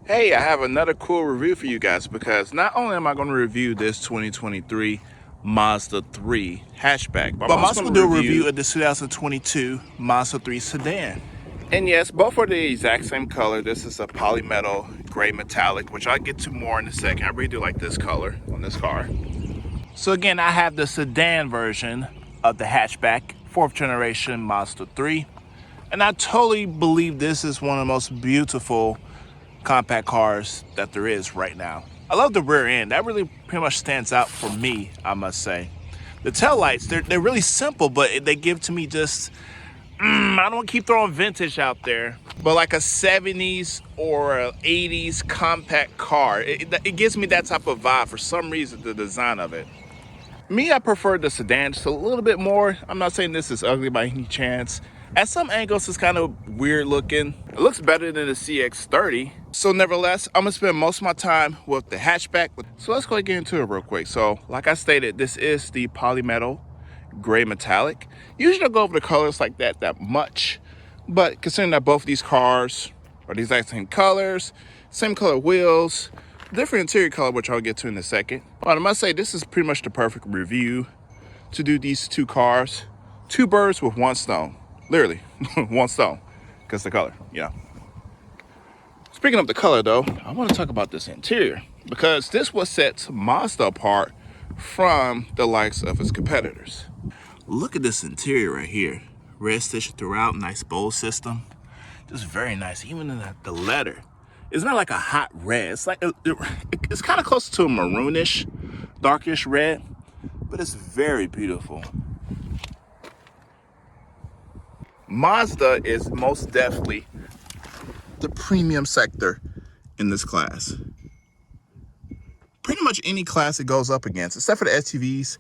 Hey, I have another cool review for you guys because not only am I going to review this 2023 Mazda 3 hatchback, but I'm also going to do a review of the 2022 Mazda 3 sedan. And yes, both are the exact same color. This is a polymetal gray metallic, which I'll get to more in a second. I really do like this color on this car. So again, I have the sedan version of the hatchback, 4th generation Mazda 3. And I totally believe this is one of the most beautiful compact cars that there is right now. I love the rear end. That really pretty much stands out for me, I must say. The taillights, they're really simple, but they give to me just, I don't keep throwing vintage out there, but like a 70s or a 80s compact car. It gives me that type of vibe for some reason, the design of it. Me, I prefer the sedan just a little bit more. I'm not saying this is ugly by any chance. At some angles, it's kind of weird looking. It looks better than the CX-30. So nevertheless, I'm gonna spend most of my time with the hatchback. So let's go and get into it real quick. So like I stated, this is the polymetal gray metallic. Usually I don't go over the colors like that much. But considering that both of these cars are the exact same colors, same color wheels, different interior color, which I'll get to in a second. But I must say, this is pretty much the perfect review to do these two cars. Two birds with one stone. Literally, one stone. Because the color, you know. Speaking of the color, though, I want to talk about this interior. Because this what sets Mazda apart from the likes of its competitors. Look at this interior right here. Red stitching throughout, nice bold system. Just very nice, even in the leather. It's not like a hot red. It's like it's kind of close to a maroonish, darkish red, but it's very beautiful. Mazda is most definitely the premium sector in this class. Pretty much any class it goes up against, except for the SUVs.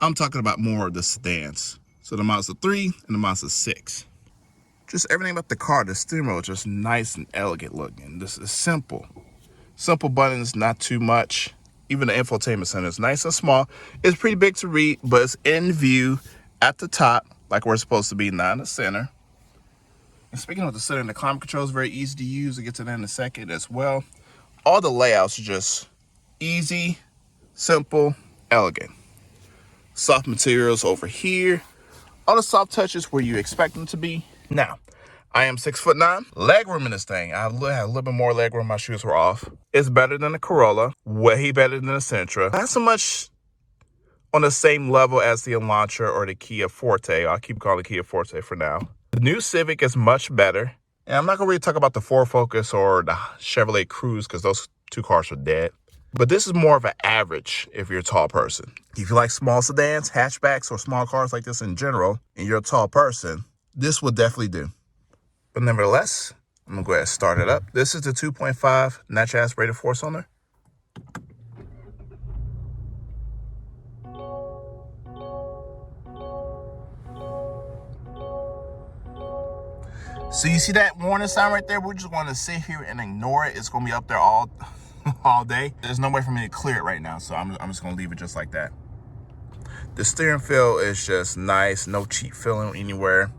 I'm talking about more of the sedans. So the Mazda 3 and the Mazda 6. Just everything about the car, the steering wheel is just nice and elegant looking. This is simple. Simple buttons, not too much. Even the infotainment center is nice and small. It's pretty big to read, but it's in view at the top, like we're supposed to be, not in the center. And speaking of the center, the climate control is very easy to use. We'll get to that in a second as well. All the layouts are just easy, simple, elegant. Soft materials over here. All the soft touches where you expect them to be. Now, I am 6'9". Leg room in this thing. I had a little bit more leg room. My shoes were off. It's better than the Corolla. Way better than the Sentra. Not so much on the same level as the Elantra or the Kia Forte. I'll keep calling it Kia Forte for now. The new Civic is much better. And I'm not going to really talk about the Ford Focus or the Chevrolet Cruze because those two cars are dead. But this is more of an average if you're a tall person. If you like small sedans, hatchbacks, or small cars like this in general, and you're a tall person, this would definitely do. But nevertheless, I'm going to go ahead and start it up. This is the 2.5 natural aspirated four-cylinder. So you see that warning sign right there? We're just going to sit here and ignore it. It's going to be up there all day. There's no way for me to clear it right now, so I'm just going to leave it just like that. The steering feel is just nice. No cheap feeling anywhere.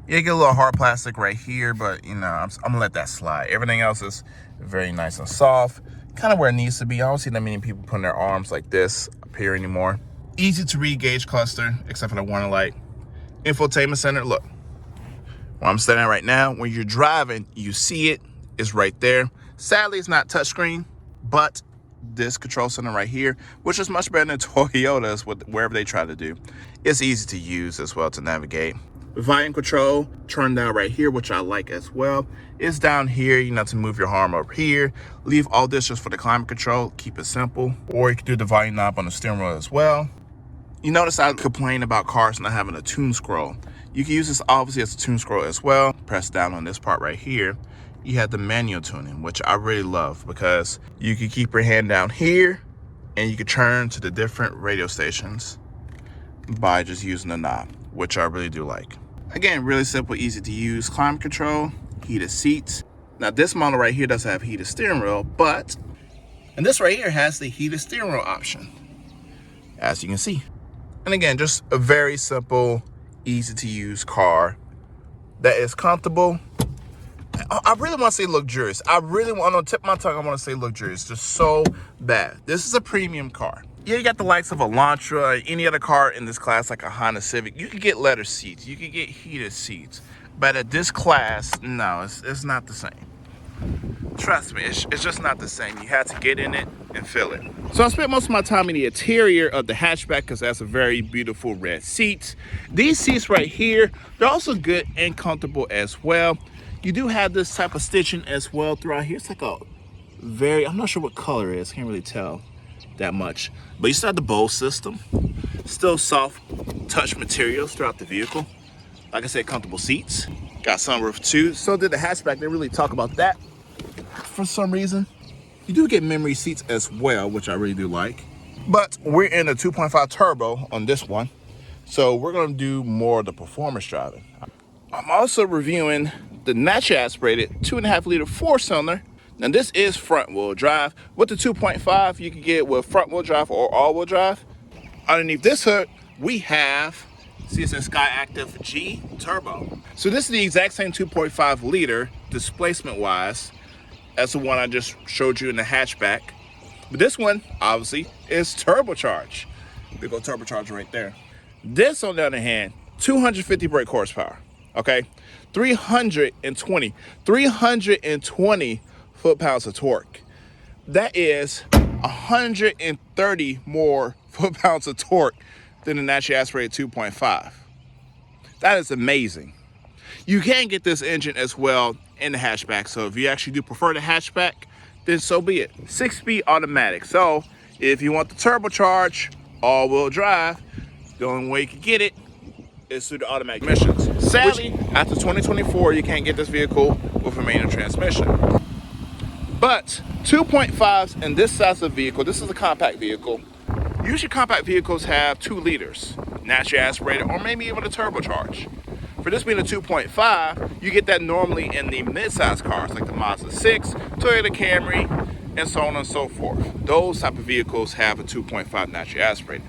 You get a little hard plastic right here, but you know, I'm gonna let that slide. Everything else is very nice and soft, kind of where it needs to be. I don't see that many people putting their arms like this up here anymore. Easy to read gauge cluster, except for the warning light. Infotainment center, look. Where I'm standing right now, when you're driving, you see it, it's right there. Sadly, it's not touchscreen, but this control center right here, which is much better than Toyota's with wherever they try to do. It's easy to use as well to navigate. Volume control, turn down right here, which I like as well. It's down here, you know, to move your arm up here. Leave all this just for the climate control, keep it simple. Or you can do the volume knob on the steering wheel as well. You notice I complain about cars not having a tune scroll. You can use this obviously as a tune scroll as well. Press down on this part right here. You have the manual tuning, which I really love because you can keep your hand down here and you can turn to the different radio stations by just using the knob, which I really do like. Again, really simple, easy to use. Climate control, heated seats. Now this model right here doesn't have heated steering wheel, and this right here has the heated steering wheel option, as you can see. And again, just a very simple, easy to use car that is comfortable, I really want to say luxurious. I really want, on the tip of my tongue, I want to say luxurious. Just so bad. This is a premium car. Yeah, you got the likes of a Elantra or any other car in this class, like a Honda Civic. You could get leather seats. You could get heated seats. But at this class, no, it's not the same. Trust me, it's just not the same. You have to get in it and feel it. So I spent most of my time in the interior of the hatchback because that's a very beautiful red seats. These seats right here, they're also good and comfortable as well. You do have this type of stitching as well throughout here. It's like a very, I'm not sure what color it is. Can't really tell that much. But you still have the Bose system. Still soft touch materials throughout the vehicle. Like I said, comfortable seats. Got sunroof too. So did the hatchback. They really talk about that for some reason. You do get memory seats as well, which I really do like. But we're in a 2.5 turbo on this one. So we're going to do more of the performance driving. I'm also reviewing the naturally aspirated 2.5 liter 4-cylinder. Now this is front wheel drive. With the 2.5, you can get it with front wheel drive or all wheel drive. Underneath this hood, we have CSN Sky Active G Turbo. So this is the exact same 2.5 liter displacement wise as the one I just showed you in the hatchback. But this one, obviously, is turbocharged. Big old turbocharger right there. This, on the other hand, 250 brake horsepower, okay? 320 foot-pounds of torque. That is 130 more foot-pounds of torque than the naturally aspirated 2.5. That is amazing. You can get this engine as well in the hatchback. So if you actually do prefer the hatchback, then so be it. 6-speed automatic. So if you want the turbocharge, all-wheel drive, the only way you can get it is through the automatic transmissions. Sadly, after 2024, you can't get this vehicle with a manual transmission. But 2.5s in this size of vehicle, this is a compact vehicle. Usually compact vehicles have 2 liters, naturally aspirated, or maybe even a turbocharge. For this being a 2.5, you get that normally in the mid-size cars like the Mazda 6, Toyota Camry, and so on and so forth. Those type of vehicles have a 2.5 naturally aspirated.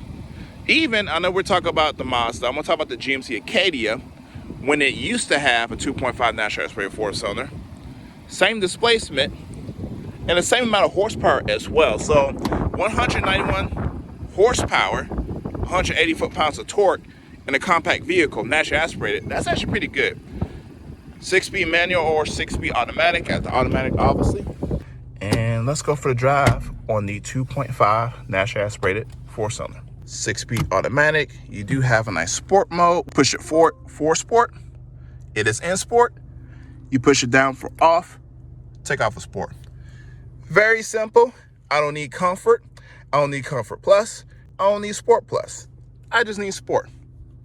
Even, I know we're talking about the Mazda, I'm gonna talk about the GMC Acadia, when it used to have a 2.5 naturally aspirated 4-cylinder. Same displacement, and the same amount of horsepower as well. So 191 horsepower, 180 foot-pounds of torque in a compact vehicle, naturally aspirated. That's actually pretty good. 6-speed manual or 6-speed automatic, at the automatic obviously. And let's go for the drive on the 2.5 naturally aspirated 4-cylinder. 6-speed automatic. You do have a nice sport mode. Push it forward for sport. It is in sport. You push it down for off. Take off for sport. Very simple. I don't need comfort. I don't need comfort plus. I don't need sport plus. I just need sport.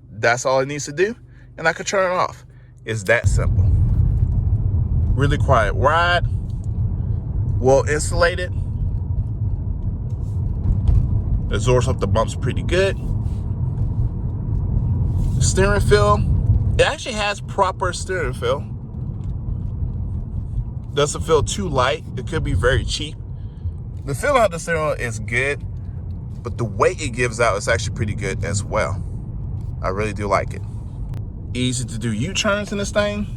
That's all it needs to do, and I can turn it off. It's that simple. Really quiet ride. Well insulated. Absorbs up the bumps pretty good. Steering feel. It actually has proper steering feel. Doesn't feel too light. It could be very cheap. The feel of the steering wheel is good, but the weight it gives out is actually pretty good as well. I really do like it. Easy to do U-turns in this thing.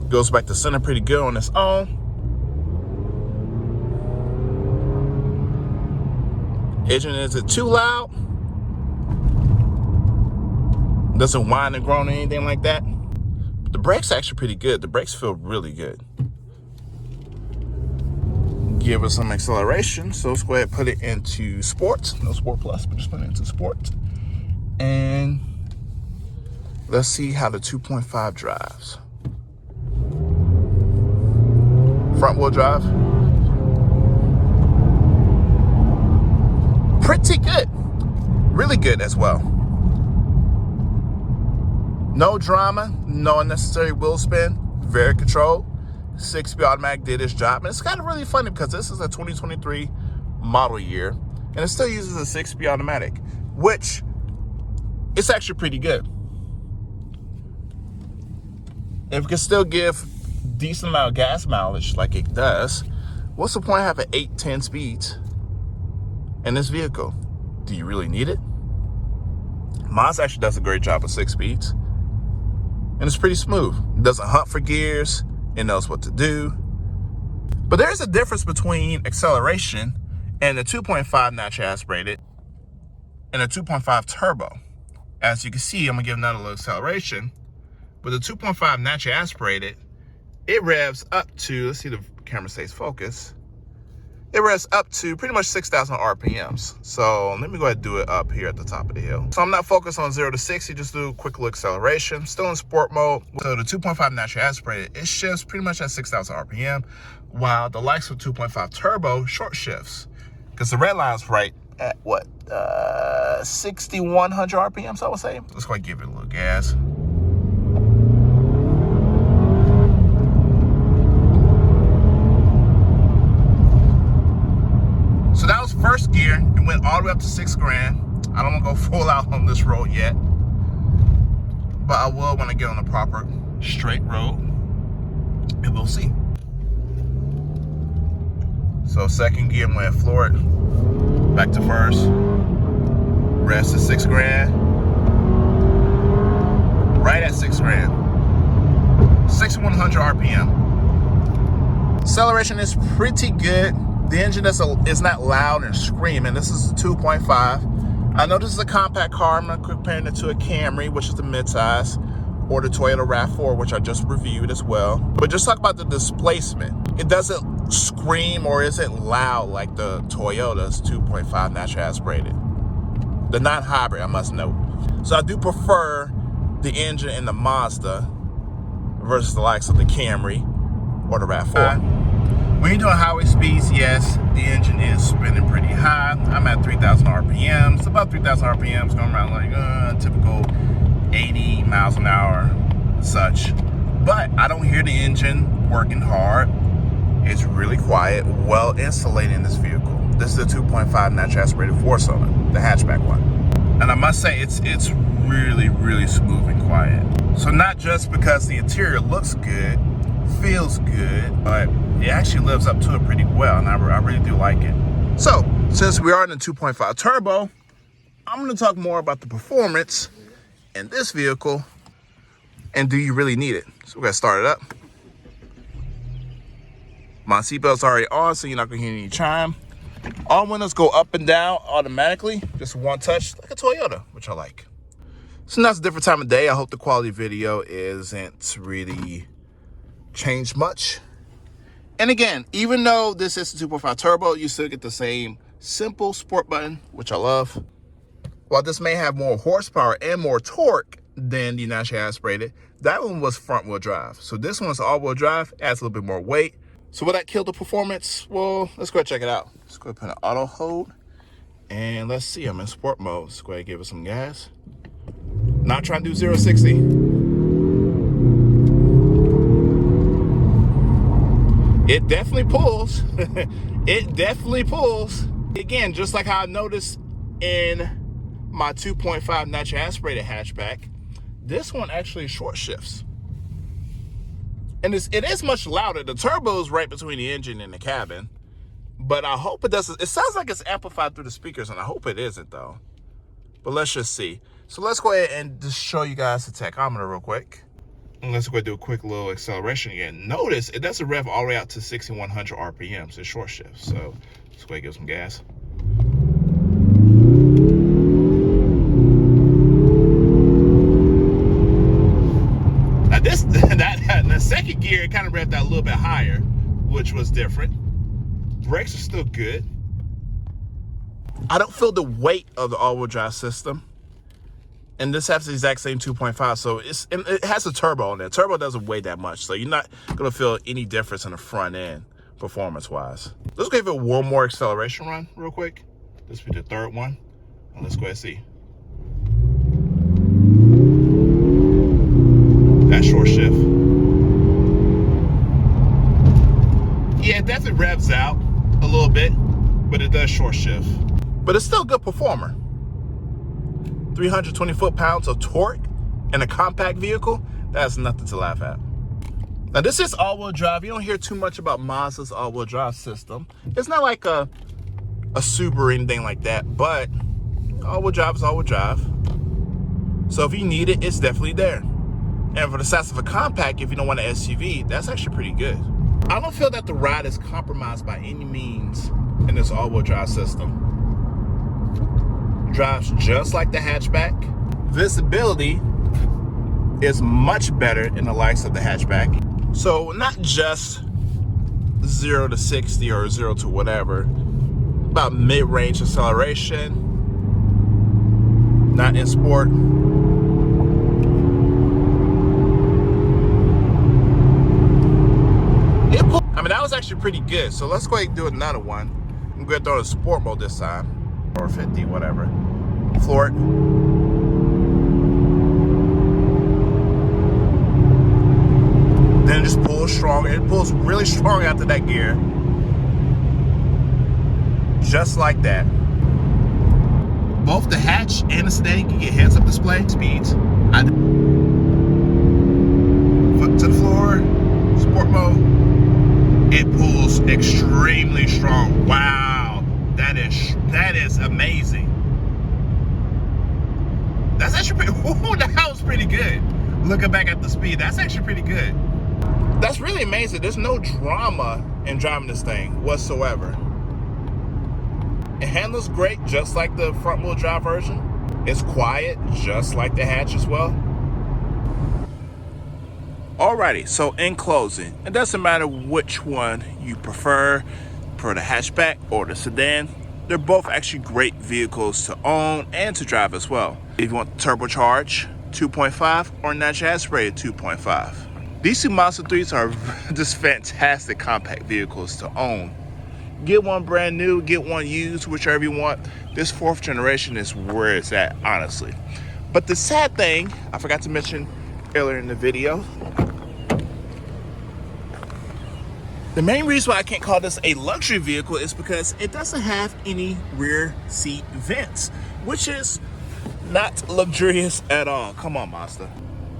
Goes back to center pretty good on its own. Engine isn't too loud. Doesn't whine and groan or anything like that. But the brakes actually pretty good. The brakes feel really good. Give us some acceleration. So let's go ahead and put it into sport. No sport plus, but just put it into sport. And let's see how the 2.5 drives. Front wheel drive. Pretty good. Really good as well. No drama, no unnecessary wheel spin, very controlled. 6-speed automatic did its job. And it's kind of really funny because this is a 2023 model year and it still uses a 6-speed automatic, which it's actually pretty good. If it can still give decent amount of gas mileage like it does, what's the point of having 8, 10 speeds in this vehicle? Do you really need it? Mazda actually does a great job of 6 speeds. And it's pretty smooth. It doesn't hunt for gears. It knows what to do. But there's a difference between acceleration and the 2.5 naturally aspirated and a 2.5 turbo. As you can see, I'm gonna give another little acceleration. With the 2.5 naturally aspirated, it revs up to, let's see if the camera stays focused. It revs up to pretty much 6,000 RPMs. So let me go ahead and do it up here at the top of the hill. So I'm not focused on 0 to 60, just do a quick little acceleration. Still in sport mode. So the 2.5 naturally aspirated, it shifts pretty much at 6,000 RPM, while the likes of 2.5 turbo short shifts. Because the red line's right at what, 6,100 RPMs, I would say. Let's go ahead and give it a little gas. So that was first gear. It went all the way up to 6 grand. I don't want to go full out on this road yet, but I will when I get on a proper straight road, and we'll see. So second gear went floored, back to first. Rest is 6 grand. Right at 6 grand. 6,100 RPM. Acceleration is pretty good. The engine is not loud and screaming. This is a 2.5. I know this is a compact car. I'm not comparing it to a Camry, which is the midsize, or the Toyota RAV4, which I just reviewed as well. But just talk about the displacement. It doesn't scream or isn't loud like the Toyota's 2.5 naturally aspirated. The non-hybrid, I must note. So I do prefer the engine in the Mazda versus the likes of the Camry or the RAV4. When you're doing highway speeds, yes, the engine is spinning pretty high. I'm at 3,000 RPMs, about 3,000 RPMs, going around like typical 80 miles an hour, such. But I don't hear the engine working hard. It's really quiet, well insulated in this vehicle. This is a 2.5 naturally aspirated 4-cylinder, the hatchback one. And I must say, it's really, really smooth and quiet. So not just because the interior looks good, feels good, but it actually lives up to it pretty well, and I really do like it. So, since we are in the 2.5 turbo, I'm going to talk more about the performance in this vehicle, and do you really need it? So we're going to start it up. My seatbelt's already on, so you're not going to hear any chime. All windows go up and down automatically, just one touch, like a Toyota, which I like. So now it's a different time of day. I hope the quality video isn't really changed much. And again, even though this is a 2.5 turbo, you still get the same simple sport button, which I love. While this may have more horsepower and more torque than the naturally aspirated, that one was front wheel drive. So this one's all wheel drive, adds a little bit more weight. So will that kill the performance? Well, let's go ahead and check it out. Let's go ahead and put an auto hold. And let's see, I'm in sport mode. Let's go ahead and give it some gas. Not trying to do 0 to 60. It definitely pulls. It definitely pulls. Again, just like how I noticed in my 2.5 naturally aspirated hatchback, this one actually short shifts. And it is much louder. The turbo is right between the engine and the cabin. But I hope it doesn't. It sounds like it's amplified through the speakers, and I hope it isn't, though. But let's just see. So let's go ahead and just show you guys the tachometer real quick. And let's go ahead and do a quick little acceleration again. Notice it doesn't rev all the way out to 6,100 RPM, so it's short shift. So let's go ahead and give some gas. Now the second gear, it kind of revved out a little bit higher, which was different. Brakes are still good. I don't feel the weight of the all-wheel drive system. And this has the exact same 2.5, so it has a turbo on there. Turbo doesn't weigh that much, so you're not gonna feel any difference in the front end, performance-wise. Let's give it one more acceleration run real quick. This will be the third one, and let's go ahead and see. That short shift. Yeah, it definitely revs out a little bit, but it does short shift. But it's still a good performer. 320 foot-pounds of torque in a compact vehicle, that's nothing to laugh at. Now this is all-wheel drive. You don't hear too much about Mazda's all-wheel drive system. It's not like a Subaru or anything like that, but all-wheel drive is all-wheel drive. So if you need it, it's definitely there. And for the size of a compact, if you don't want an SUV, that's actually pretty good. I don't feel that the ride is compromised by any means in this all-wheel drive system. Drives just like the hatchback. Visibility is much better in the likes of the hatchback. So not just 0 to 60 or 0 to whatever, about mid-range acceleration, not in sport. I mean, that was actually pretty good. So let's go ahead and do another one. I'm going to throw it in sport mode this time, or 50, whatever. Floor it. Then just pull strong. It pulls really strong after that gear. Just like that. Both the hatch and the sedan, you can get heads-up display speeds. Foot to the floor, sport mode. It pulls extremely strong. Wow, that is amazing. That's actually pretty. Ooh, that was pretty good. Looking back at the speed, that's actually pretty good. That's really amazing. There's no drama in driving this thing whatsoever. It handles great, just like the front-wheel drive version. It's quiet, just like the hatch as well. Alrighty, so in closing, it doesn't matter which one you prefer, for the hatchback or the sedan. They're both actually great vehicles to own and to drive as well. If you want turbocharged 2.5 or naturally aspirated 2.5. These two Mazda 3s are just fantastic compact vehicles to own. Get one brand new, get one used, whichever you want. This 4th generation is where it's at, honestly. But the sad thing, I forgot to mention earlier in the video, the main reason why I can't call this a luxury vehicle is because it doesn't have any rear seat vents, which is not luxurious at all. Come on, Mazda.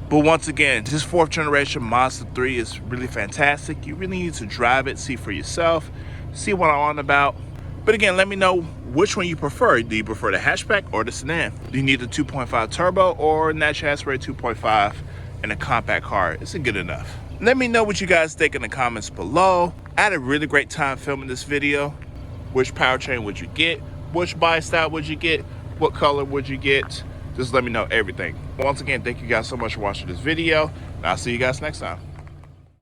But once again, this 4th generation Mazda 3 is really fantastic. You really need to drive it, see for yourself, see what I'm on about. But again, let me know which one you prefer. Do you prefer the hatchback or the sedan? Do you need the 2.5 turbo or naturally aspirated 2.5 in a compact car? Is it good enough? Let me know what you guys think in the comments below. I had a really great time filming this video. Which powertrain would you get? Which body style would you get? What color would you get? Just let me know everything. Once again, thank you guys so much for watching this video, and I'll see you guys next time.